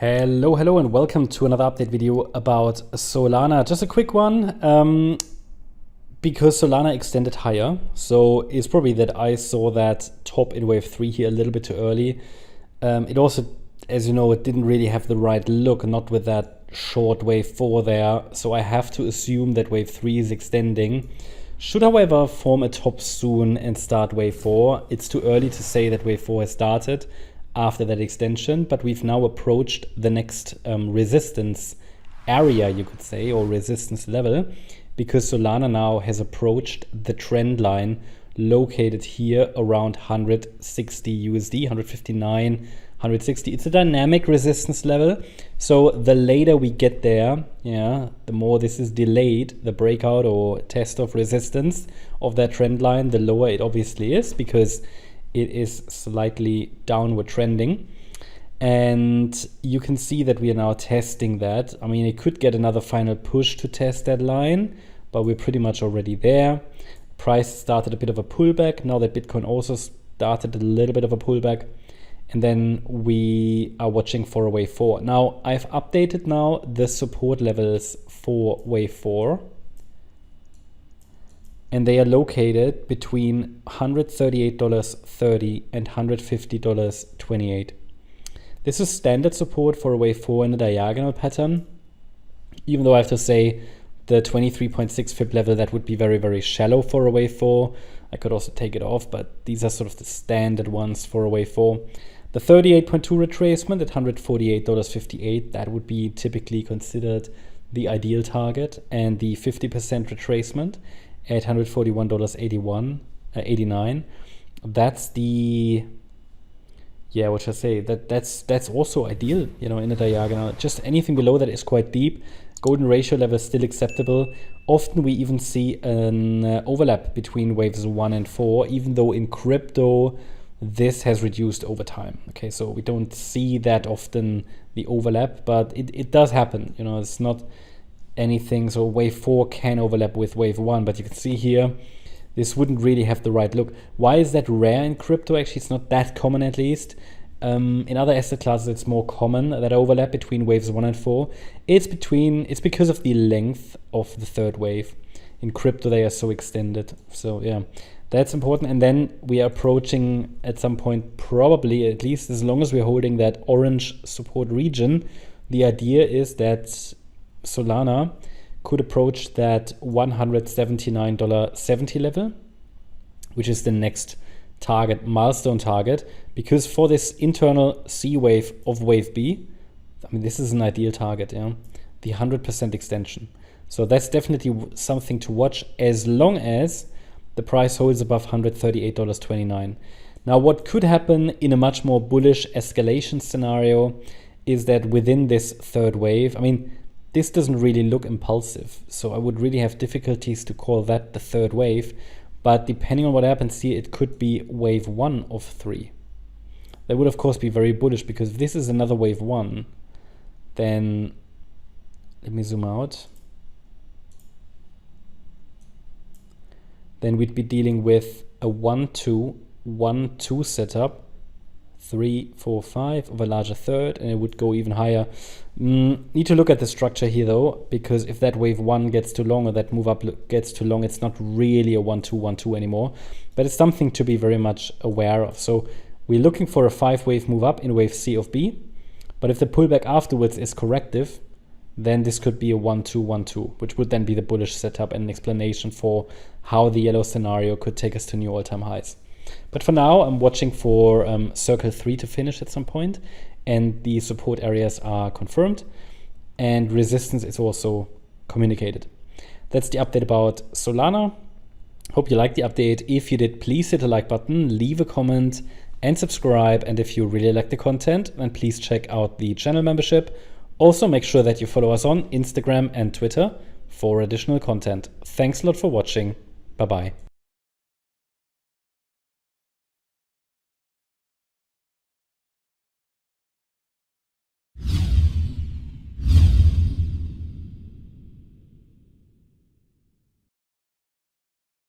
Hello, and welcome to another update video about Solana. Just a quick one, because Solana extended higher. So it's probably that I saw that top in wave 3 here a little bit too early. It also, as you know, it didn't really have the right look, not with that short wave 4 there. So I have to assume that wave 3 is extending. Should, however, form a top soon and start wave 4. It's too early to say that wave 4 has started after that extension, but we've now approached the next resistance area, you could say, or resistance level, because Solana now has approached the trend line located here around 160 USD, 159, 160. It's a dynamic resistance level. So the later we get there, the more this is delayed, the breakout or test of resistance of that trend line, the lower it obviously is, because it is slightly downward trending. And you can see that we are now testing that. I mean, it could get another final push to test that line, but we're pretty much already there. Price started a bit of a pullback. Now that Bitcoin also started a little bit of a pullback. And then we are watching for a wave 4. Now, I've updated now the support levels for wave 4. And they are located between $138.30 and $150.28. This is standard support for a wave 4 in a diagonal pattern. Even though I have to say the 23.6 fib level, that would be very, very shallow for a wave 4. I could also take it off, but these are sort of the standard ones for a wave 4. The 38.2 retracement at $148.58, that would be typically considered the ideal target. And the 50% retracement at $141.89. That's the, what should I say? That's also ideal, in a diagonal. Just anything below that is quite deep. Golden ratio level is still acceptable. Often we even see an overlap between waves 1 and 4, even though in crypto this has reduced over time. Okay, so we don't see that often the overlap, but it does happen. It's not anything. So wave 4 can overlap with wave 1, but you can see here this wouldn't really have the right look. Why is that rare in crypto? Actually, it's not that common, at least. In other asset classes it's more common, that overlap between waves 1 and 4. It's because of the length of the third wave. In crypto they are so extended. So that's important. And then we are approaching at some point, probably, at least as long as we're holding that orange support region, the idea is that Solana could approach that $179.70 level, which is the next target, milestone target, because for this internal C wave of wave B, I mean, this is an ideal target, the 100% extension. So that's definitely something to watch as long as the price holds above $138.29. Now, what could happen in a much more bullish escalation scenario is that within this third wave, I mean, this doesn't really look impulsive, so I would really have difficulties to call that the third wave. But depending on what happens here, it could be wave 1 of 3. That would, of course, be very bullish, because if this is another wave 1, then let me zoom out. Then we'd be dealing with a 1-2, 1-2 setup, 3, 4, 5 of a larger third, and it would go even higher. Need to look at the structure here though, because if that wave 1 gets too long or that move up gets too long, it's not really a 1-2, 1-2 anymore, but it's something to be very much aware of. So we're looking for a 5-wave move up in wave C of B, but if the pullback afterwards is corrective, then this could be a 1-2, 1-2, which would then be the bullish setup and an explanation for how the yellow scenario could take us to new all-time highs. But for now, I'm watching for circle 3 to finish at some point, and the support areas are confirmed, and resistance is also communicated. That's the update about Solana. Hope you liked the update. If you did, please hit the like button, leave a comment, and subscribe. And if you really like the content, then please check out the channel membership. Also, make sure that you follow us on Instagram and Twitter for additional content. Thanks a lot for watching. Bye-bye.